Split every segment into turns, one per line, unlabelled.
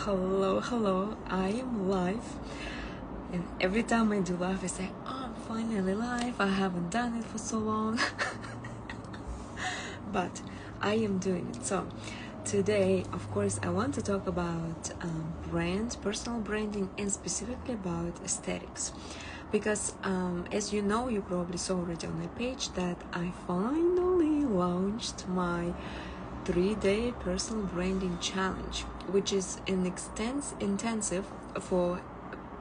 hello, I am live. And every time I do live, I say, oh, I'm finally live. I haven't done it for so long. But I am doing it. So today, of course, I want to talk about personal branding, and specifically about aesthetics. Because as you know, you probably saw already on my page that I finally launched my 3-day personal branding challenge, which is an intensive for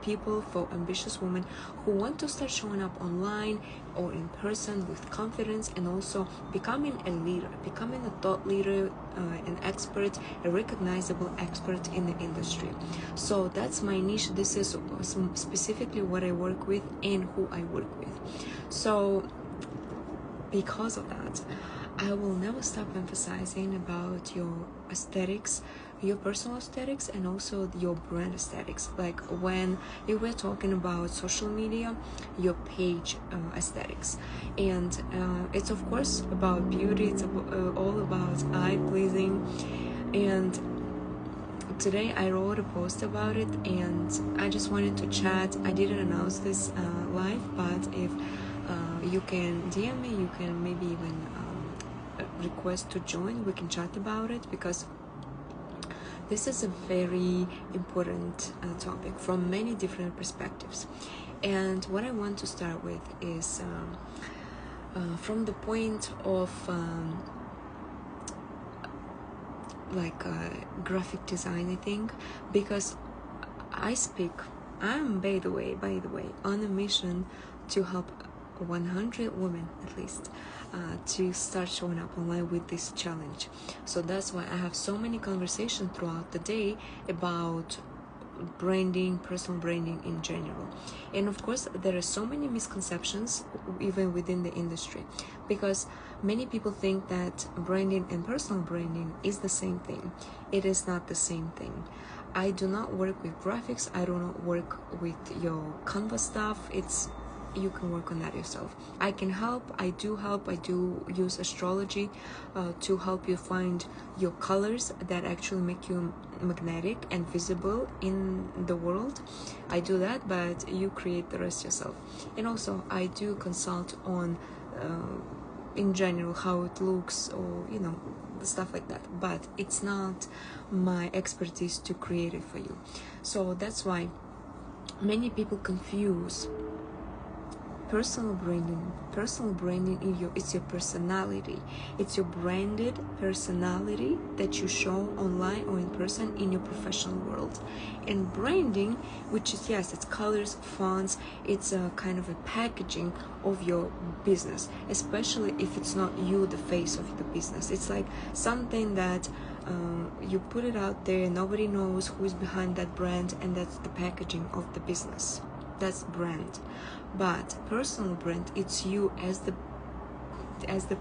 people, for ambitious women who want to start showing up online or in person with confidence, and also becoming a leader, becoming a thought leader, an expert, a recognizable expert in the industry. So that's my niche. This is specifically what I work with and who I work with. So because of that, I will never stop emphasizing about your aesthetics, your personal aesthetics, and also your brand aesthetics. Like when you were talking about social media, your page aesthetics. And it's of course about beauty, it's all about eye pleasing. And today I wrote a post about it, and I just wanted to chat. I didn't announce this live, but if you can DM me, you can maybe even request to join, we can chat about it, because this is a very important topic from many different perspectives. And what I want to start with is from the point of graphic design, I think, because I'm by the way on a mission to help 100 women at least to start showing up online with this challenge. So that's why I have so many conversations throughout the day about branding, personal branding in general. And of course, there are so many misconceptions even within the industry, because many people think that branding and personal branding is the same thing. It is not the same thing. I do not work with graphics. I do not work with your Canva stuff. You can work on that yourself. I can help. I do use astrology to help you find your colors that actually make you magnetic and visible in the world. I do that, but you create the rest yourself. And also I do consult on in general how it looks, or stuff like that, but it's not my expertise to create it for you. So that's why many people confuse personal branding. It's your personality. It's your branded personality that you show online or in person in your professional world. And branding, which is, yes, it's colors, fonts, it's a kind of a packaging of your business, especially if it's not you the face of the business. It's like something that you put it out there, nobody knows who's behind that brand, and that's the packaging of the business. That's brand. But personal brand, it's you as the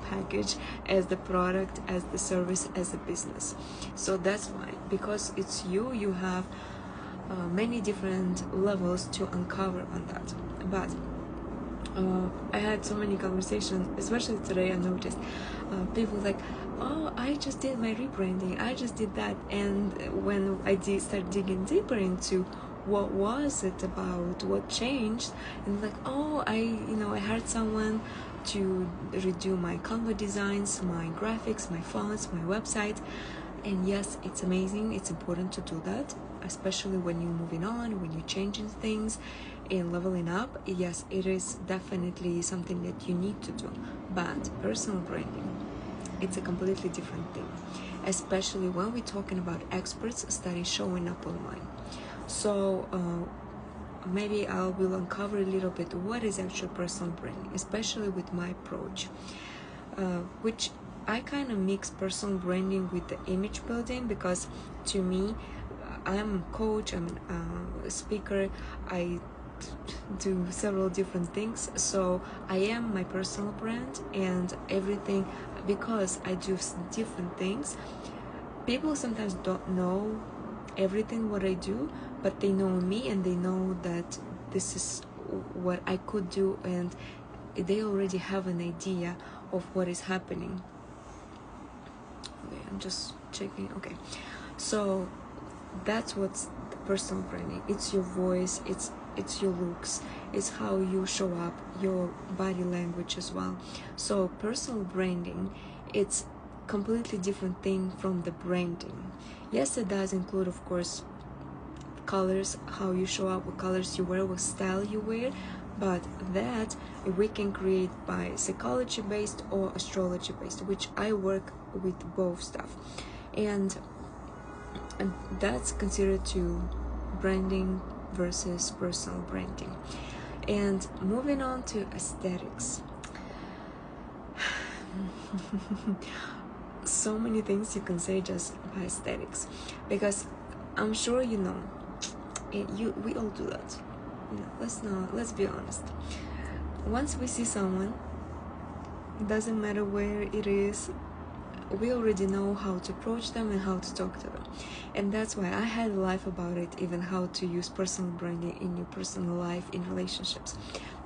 package, as the product, as the service, as a business. So that's why, because it's you have many different levels to uncover on that. But I had so many conversations, especially today. I noticed people like, oh, I just did my rebranding, I just did that. And when I start digging deeper into what was it about, what changed, and like, oh, I hired someone to redo my Canva designs, my graphics, my fonts, my website. And yes, it's amazing, it's important to do that, especially when you're moving on, when you're changing things and leveling up. Yes, it is definitely something that you need to do. But personal branding, it's a completely different thing, especially when we're talking about experts starting showing up online. So maybe I will uncover a little bit what is actual personal branding, especially with my approach, which I kind of mix personal branding with the image building, because to me, I'm a coach, I'm a speaker, I do several different things. So I am my personal brand and everything, because I do different things. People sometimes don't know everything what I do, but they know me and they know that this is what I could do, and they already have an idea of what is happening. Okay, I'm just checking. Okay, so that's what's the personal branding. It's your voice, it's your looks, it's how you show up, your body language as well. So personal branding, it's completely different thing from the branding. Yes, it does include, of course, colors, how you show up, what colors you wear, what style you wear, but that we can create by psychology based or astrology based, which I work with both stuff, and that's considered to branding versus personal branding. And moving on to aesthetics. So many things you can say just by aesthetics, because I'm sure you know, we all do that. Let's be honest. Once we see someone, it doesn't matter where it is, we already know how to approach them and how to talk to them. And that's why I had a life about it, even how to use personal branding in your personal life, in relationships,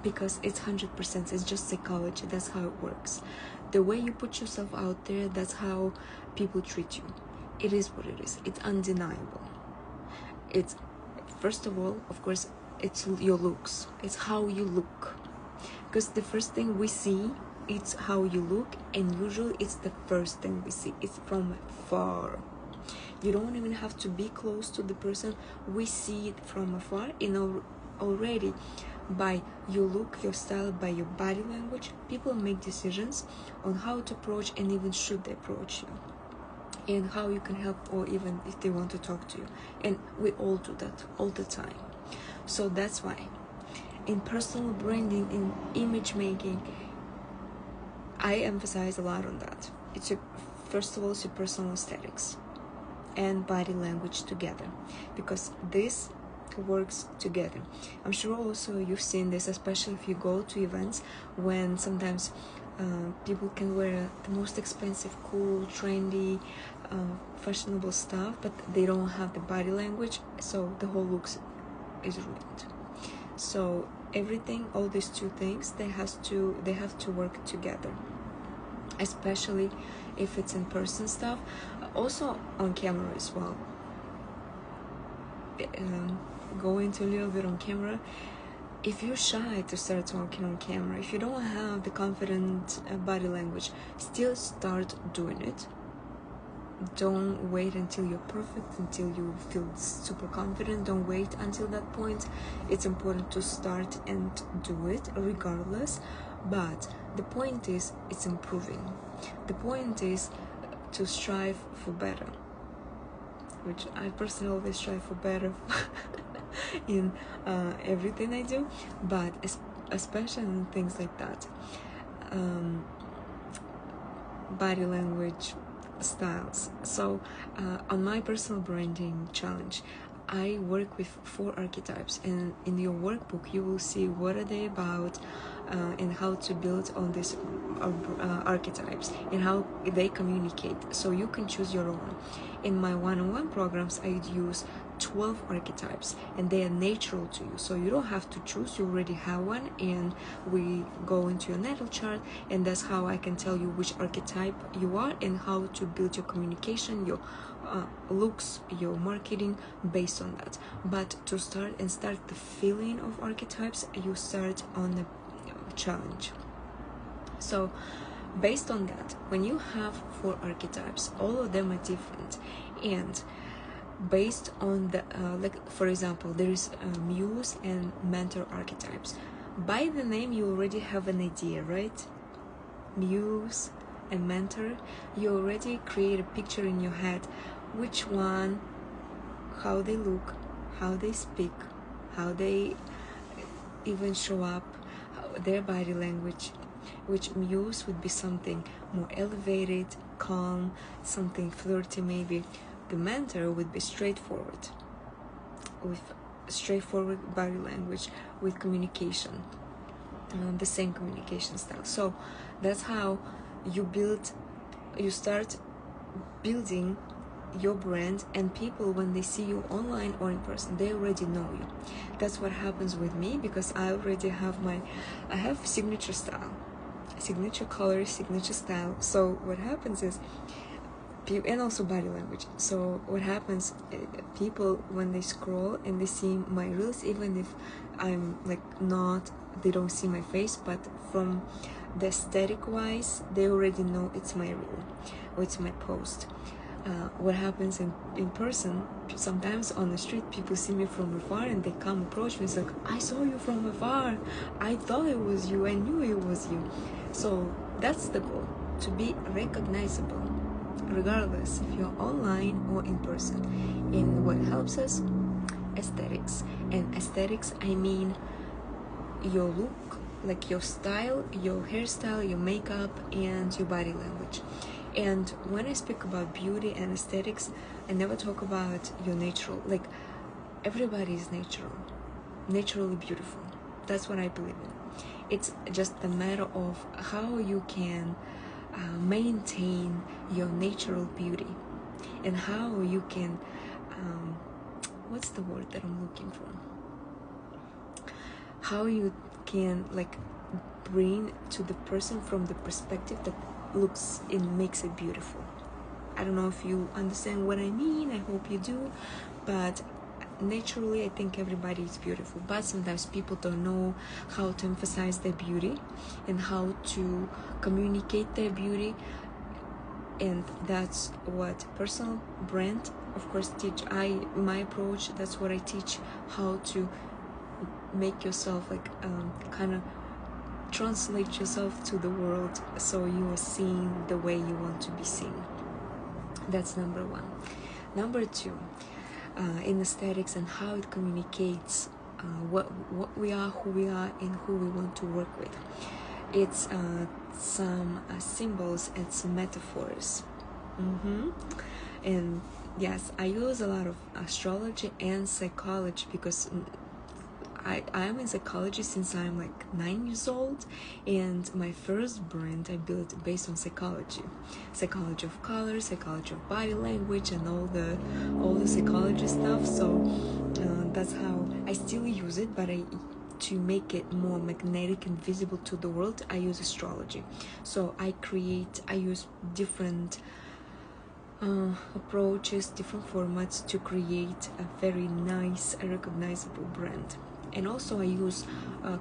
because it's 100%, it's just psychology. That's how it works. The way you put yourself out there, that's how people treat you. It is what it is. It's undeniable. It's, first of all, of course, it's your looks. It's how you look, because the first thing we see, it's how you look, and usually it's the first thing we see. It's from far. You don't even have to be close to the person. We see it from afar, and already by your look, your style, by your body language, people make decisions on how to approach, and even should they approach you, and how you can help, or even if they want to talk to you. And we all do that all the time. So that's why in personal branding, in image making, I emphasize a lot on that. It's first of all, it's your personal aesthetics and body language together, because this works together. I'm sure also you've seen this, especially if you go to events, when sometimes people can wear the most expensive, cool, trendy, fashionable stuff, but they don't have the body language, so the whole look is ruined. So everything, all these two things, they have to work together, especially if it's in person stuff, also on camera as well. Go into a little bit on camera. If you're shy to start talking on camera, if you don't have the confident body language, still start doing it. Don't wait until you're perfect, until you feel super confident. Don't wait until that point. It's important to start and do it regardless. But the point is, it's improving. The point is to strive for better, which I personally always strive for better in everything I do, but especially in things like that, body language, styles. So on my personal branding challenge, I work with 4 archetypes, and in your workbook you will see what are they about, and how to build on these archetypes and how they communicate, so you can choose your own. In my one-on-one programs, I use 12 archetypes, and they are natural to you, so you don't have to choose. You already have one, and we go into your natal chart, and that's how I can tell you which archetype you are and how to build your communication, your looks, your marketing based on that. But to start the feeling of archetypes, you start on the challenge. So based on that, when you have 4 archetypes, all of them are different, and based on the like, for example, there is muse and mentor archetypes. By the name you already have an idea, right? Muse and mentor, you already create a picture in your head, which one, how they look, how they speak, how they even show up, their body language. Which muse would be something more elevated, calm, something flirty maybe. The mentor would be straightforward, with straightforward body language, with communication, the same communication style. So that's how you start building your brand, and people, when they see you online or in person, they already know you. That's what happens with me, because I already have I have signature style, signature color, signature style. So what happens is and also body language. So what happens, people when they scroll and they see my reels, even if I'm like not, they don't see my face, but from the aesthetic wise, they already know it's my reel or it's my post. What happens in person, sometimes on the street, people see me from afar and they come approach me. It's like, I saw you from afar, I thought it was you, I knew it was you. So that's the goal, to be recognizable regardless if you're online or in person. And what helps us, aesthetics. And aesthetics, I mean your look, like your style, your hairstyle, your makeup, and your body language. And when I speak about beauty and aesthetics, I never talk about your natural. Like, everybody is natural, naturally beautiful. That's what I believe in. It's just a matter of how you can maintain your natural beauty, and how you can what's the word that I'm looking for, how you can like bring to the person from the perspective that looks and makes it beautiful. I don't know if you understand what I mean, I hope you do, but naturally I think everybody is beautiful, but sometimes people don't know how to emphasize their beauty and how to communicate their beauty. And that's what personal brand, of course, teach. My approach, that's what I teach, how to make yourself like kind of translate yourself to the world, so you are seen the way you want to be seen. That's number one. Number two, in aesthetics and how it communicates what we are, who we are, and who we want to work with. It's some symbols and some metaphors. And yes, I use a lot of astrology and psychology because I'm in psychology since I'm like 9 years old, and my first brand I built based on psychology of color, psychology of body language, and all the psychology stuff. So that's how I still use it, but to make it more magnetic and visible to the world, I use astrology. So I use different approaches, different formats to create a very nice, recognizable brand. And also I use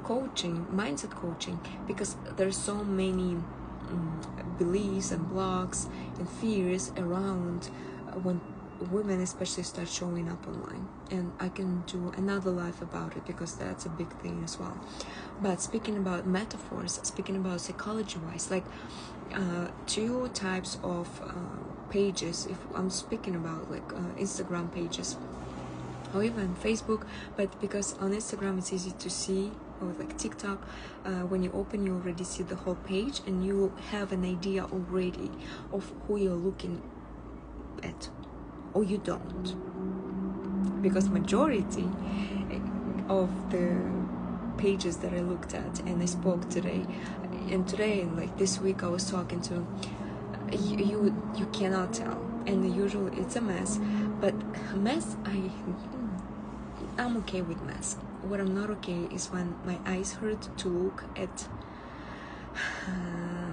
coaching, mindset coaching, because there's so many beliefs and blogs and fears around when women especially start showing up online. And I can do another live about it because that's a big thing as well. But speaking about metaphors, speaking about psychology wise, like two types of pages, if I'm speaking about like Instagram pages or even Facebook, but because on Instagram it's easy to see, or like TikTok, when you open, you already see the whole page and you have an idea already of who you're looking at, or you don't, because majority of the pages that I looked at and I spoke today, and like this week I was talking to, you cannot tell, and usually it's a mess. But mess, I'm okay with mess. What I'm not okay is when my eyes hurt to look at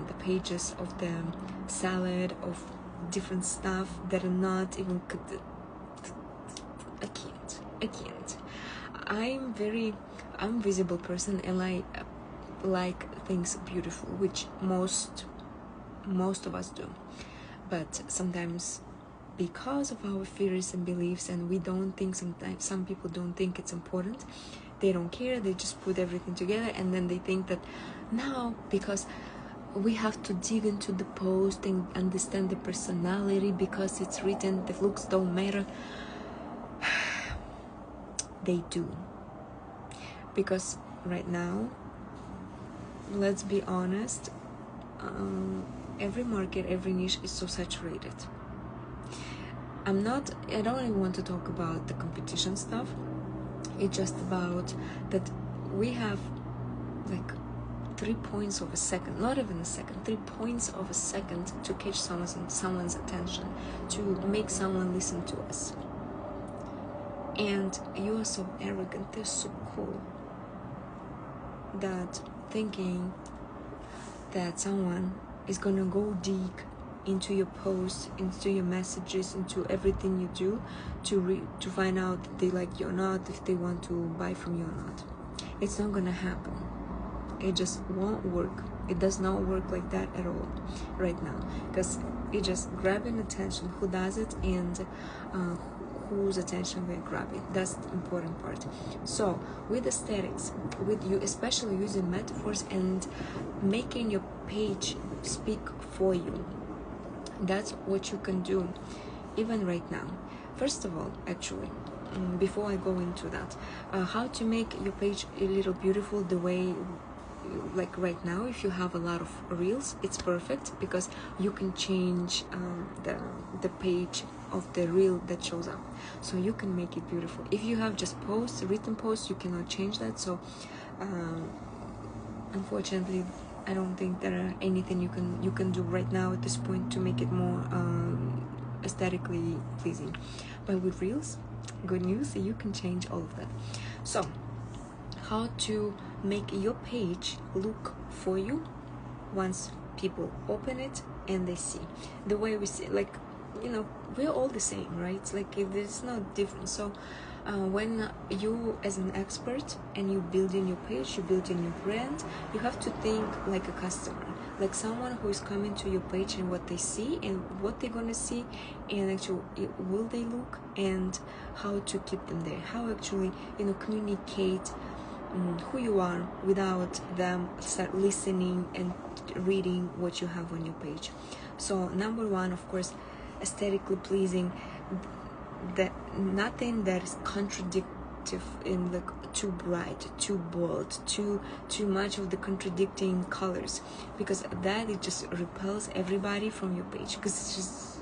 the pages of the salad of different stuff that are not even cooked. I can't. I'm a visible person, and I like things beautiful, which most of us do. But sometimes, because of our fears and beliefs, and we don't think, sometimes some people don't think it's important, they don't care, they just put everything together, and then they think that now, because we have to dig into the post and understand the personality because it's written, the looks don't matter. They do, because right now, let's be honest, every market, every niche is so saturated. I don't even want to talk about the competition stuff. It's just about that we have like 3 points of a second, not even a second, 3 points of a second to catch someone's attention, to make someone listen to us. And you are so arrogant, they're so cool, that thinking that someone is gonna go dig into your posts, into your messages, into everything you do to find out if they like you or not, if they want to buy from you or not. It's not gonna happen. It just won't work. It does not work like that at all right now, because it's just grabbing attention. Who does it, and whose attention we're grabbing. That's the important part. So with aesthetics, with you especially using metaphors and making your page speak for you, that's what you can do even right now. First of all, actually, before I go into that, how to make your page a little beautiful, the way like right now, if you have a lot of reels, it's perfect because you can change the page of the reel that shows up, so you can make it beautiful. If you have just posts, written posts, you cannot change that. So unfortunately, I don't think there are anything you can do right now at this point to make it more aesthetically pleasing. But with reels, good news, you can change all of that. So how to make your page look for you once people open it and they see the way we see, like, you know, we're all the same, right? It's like there's no difference. So when you as an expert and you building your page, you building your brand, you have to think like a customer, like someone who is coming to your page and what they see and what they're gonna see, and actually will they look, and how to keep them there, how actually, you know, communicate who you are without them start listening and reading what you have on your page. So number one, of course, aesthetically pleasing, that nothing that is contradictive in like too bright, too bold, too much of the contradicting colors, because that it just repels everybody from your page, because it's just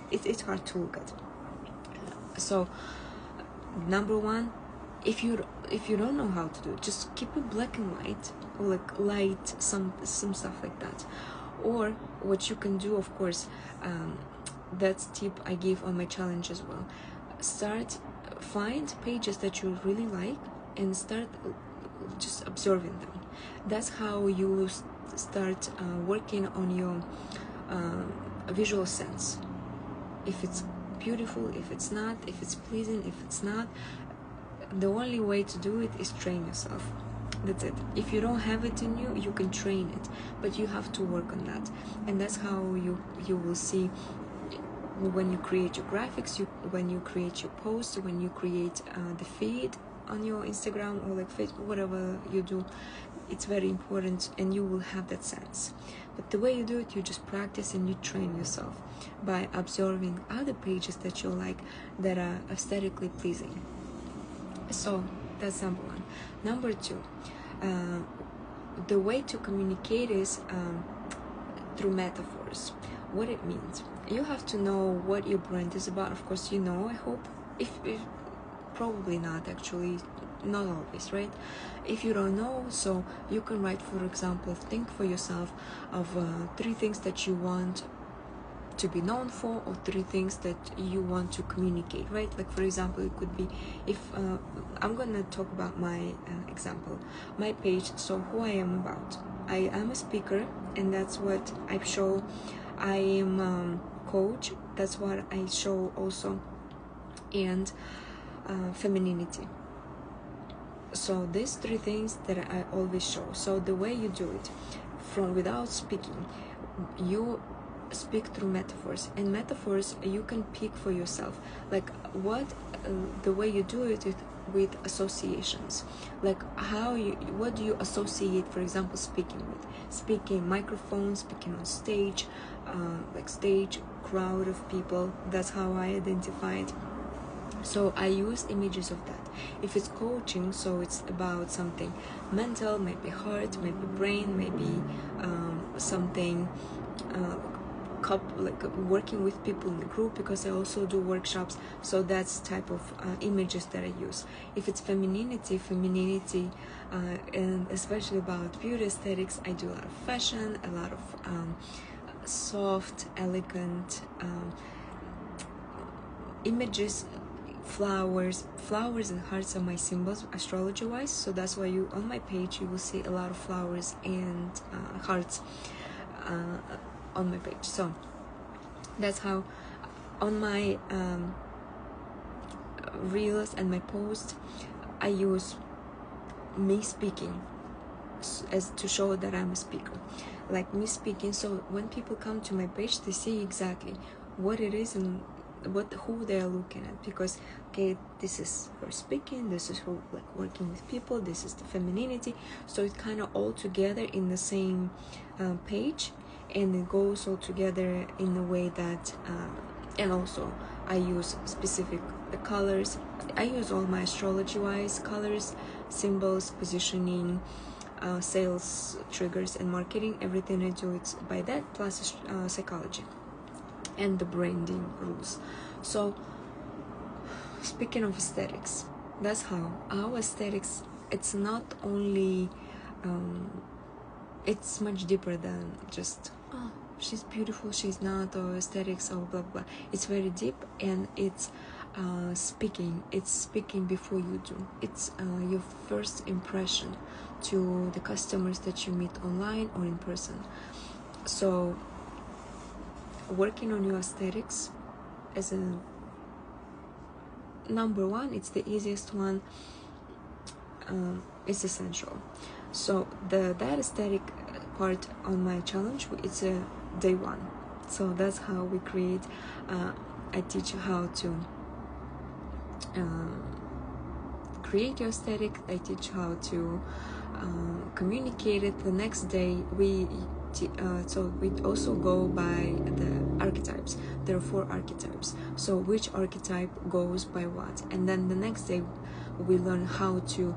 it's hard to look at. So number one, if you don't know how to do it, just keep it black and white, or like light, some stuff like that. Or what you can do, of course, that's tip I gave on my challenge as well. Find pages that you really like and start just observing them. That's how you start working on your visual sense. If it's beautiful, if it's not, if it's pleasing, if it's not. The only way to do it is train yourself. That's it. If you don't have it in you, you can train it, but you have to work on that. And that's how you will see when you create your graphics, when you create your posts, when you create the feed on your Instagram or like Facebook, whatever you do. It's very important, and you will have that sense. But the way you do it, you just practice and you train yourself by observing other pages that you like, that are aesthetically pleasing. So that's number one. Number two, the way to communicate is through metaphors. What it means, you have to know what your brand is about. Of course, you know, I hope. If probably not, actually, not always, right? If you don't know, so you can write, for example, think for yourself of 3 things that you want to be known for, or 3 things that you want to communicate, right? Like, for example, it could be, if I'm gonna talk about my example, my page. So who I am about, I am a speaker, and that's what I show. I am coach, that's what I show also, and femininity. So these 3 things that I always show. So the way you do it, from without speaking, you speak through metaphors, and metaphors you can pick for yourself, like what the way you do it is with associations, like what do you associate, for example, speaking with, speaking microphone, speaking on stage, like stage, crowd of people. That's how I identify it. So I use images of that. If it's coaching, so it's about something mental, maybe heart, maybe brain, maybe something like working with people in the group, because I also do workshops. So that's type of images that I use. If it's femininity, and especially about beauty aesthetics, I do a lot of fashion, a lot of soft, elegant images. Flowers and hearts are my symbols astrology wise, so that's why on my page you will see a lot of flowers and hearts. on my page. So that's how on my reels and my posts I use me speaking as to show that I'm a speaker, like me speaking. So when people come to my page, they see exactly what it is and who they are looking at, because okay, this is her speaking, this is her like working with people, this is the femininity, so it kind of all together in the same page, and it goes all together in a way that and also I use specific the colors. I use all my astrology wise colors, symbols, positioning, sales triggers and marketing. Everything I do it's by that, plus psychology and the branding rules. So speaking of aesthetics, that's how our aesthetics, it's not only it's much deeper than just she's beautiful, she's not, or aesthetics or blah blah. It's very deep, and it's speaking before you do. It's your first impression to the customers that you meet online or in person. So working on your aesthetics as a number one, it's the easiest one, it's essential. So that aesthetic part on my challenge, it's a day one. So that's how we create. I teach you how to create your aesthetic. I teach how to communicate it. The next day so we also go by the archetypes. There are 4 archetypes, so which archetype goes by what, and then the next day we learn how to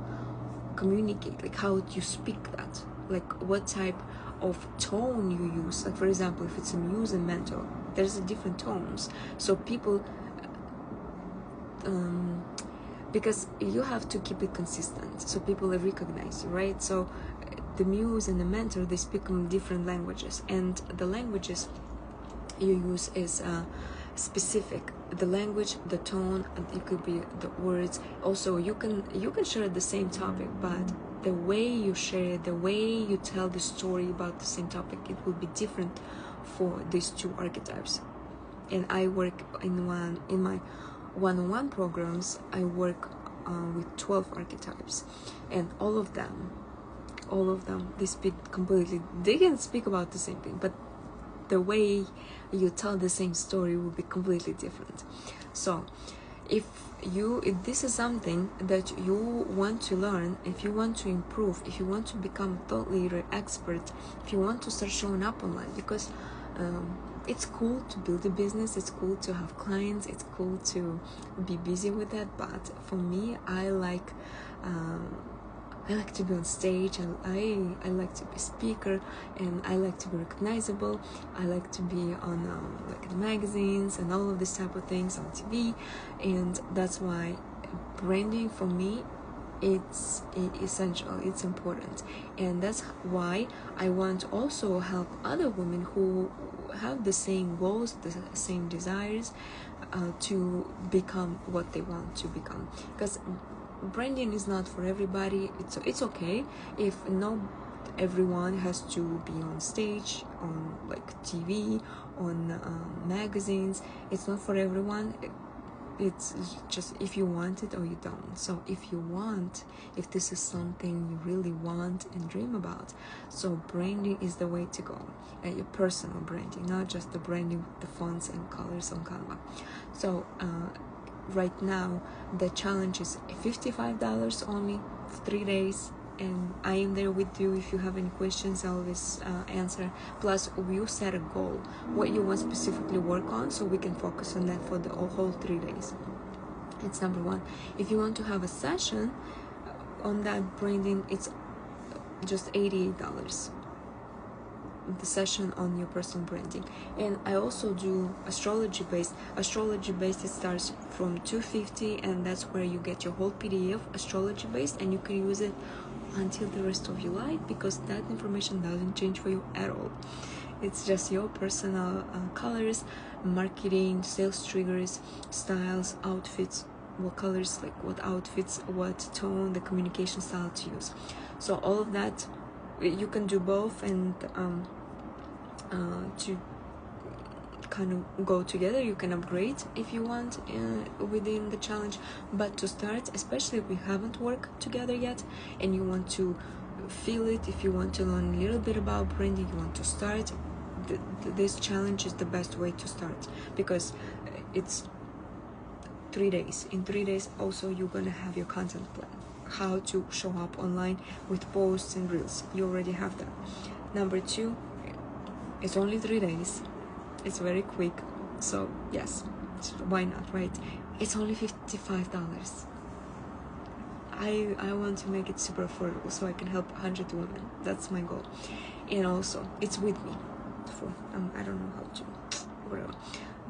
communicate, like how you speak that, like what type of tone you use. Like for example, if it's a muse and mentor, there's a different tones, so people because you have to keep it consistent so people recognize you, right? So the muse and the mentor, they speak in different languages, and the languages you use is specific. The language, the tone, it could be the words. Also, you can share the same topic, but the way you share it, the way you tell the story about the same topic, it will be different for these 2 archetypes. And I work in my one-on-one programs, I work with 12 archetypes, and all of them they speak completely, they can speak about the same thing, but the way you tell the same story will be completely different. So if this is something that you want to learn, if you want to improve, if you want to become a thought leader expert, if you want to start showing up online, because it's cool to build a business, it's cool to have clients, it's cool to be busy with that, but for me, I like to be on stage, and I like to be a speaker, and I like to be recognizable. I like to be on like magazines and all of this type of things on TV, and that's why branding for me, it's essential, it's important, and that's why I want to also help other women who have the same goals, the same desires, to become what they want to become, because branding is not for everybody. It's okay if not everyone has to be on stage, on like TV, on magazines. It's not for everyone. It's just if you want it or you don't. So if this is something you really want and dream about, so branding is the way to go. Your personal branding, not just the branding with the fonts and colors on Canva. So right now the challenge is $55 only for 3 days, and I am there with you. If you have any questions, I always answer. Plus you set a goal, what you want specifically work on, so we can focus on that for the whole 3 days. It's number one. If you want to have a session on that branding, it's just $88, the session on your personal branding. And I also do astrology based. It starts from $250, and that's where you get your whole PDF astrology based, and you can use it until the rest of your life, because that information doesn't change for you at all. It's just your personal colors, marketing, sales triggers, styles, outfits, what colors, like what outfits, what tone, the communication style to use. So all of that, you can do both, and to kind of go together. You can upgrade if you want within the challenge, but to start, especially if we haven't worked together yet and you want to feel it, if you want to learn a little bit about branding, you want to start, this challenge is the best way to start, because it's 3 days. In 3 days also you're gonna have your content plan, how to show up online with posts and reels. You already have that. Number 2, it's only 3 days, it's very quick, so yes, why not, right? It's only $55. I want to make it super affordable so I can help 100 women. That's my goal. And also it's with me. I don't know how to, whatever.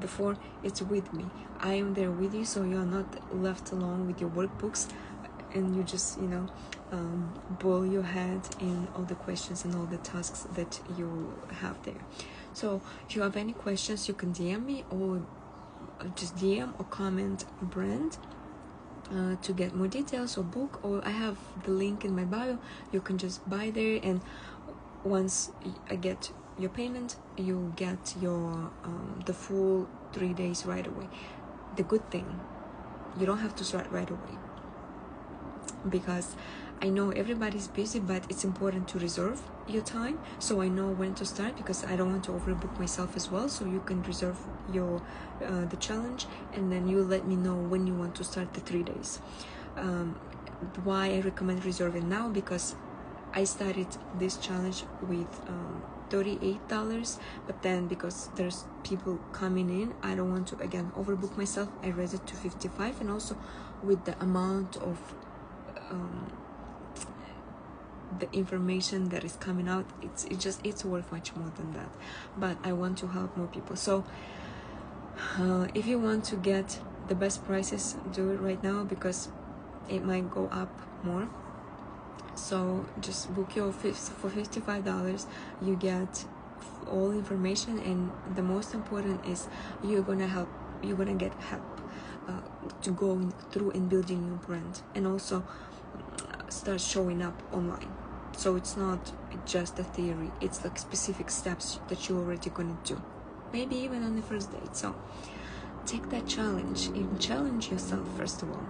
The 4, it's with me. I am there with you, so you're not left alone with your workbooks and you just, boil your head in all the questions and all the tasks that you have there. So if you have any questions, you can DM me, or just DM or comment brand to get more details, or book, or I have the link in my bio. You can just buy there, and once I get your payment, you get your the full 3 days right away. The good thing, you don't have to start right away, because I know everybody's busy, but it's important to reserve your time, so I know when to start, because I don't want to overbook myself as well. So you can reserve your the challenge, and then you let me know when you want to start the 3 days. Why I recommend reserving now, because I started this challenge with $38, but then because there's people coming in, I don't want to again overbook myself. I raised it to $55, and also with the amount of the information that is coming out, it's worth much more than that. But I want to help more people. So if you want to get the best prices, do it right now, because it might go up more. So just book your for $55. You get all information, and the most important is you're gonna get help to go through and building your brand, and also start showing up online. So it's not just a theory, it's like specific steps that you're already gonna do, maybe even on the first date. So take that challenge and challenge yourself first of all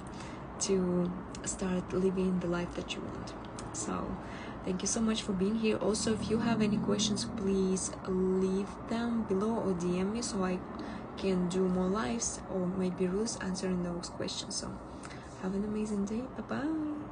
to start living the life that you want. So thank you so much for being here. Also, if you have any questions, please leave them below or DM me, so I can do more lives or maybe rules answering those questions. So have an amazing day. Bye bye.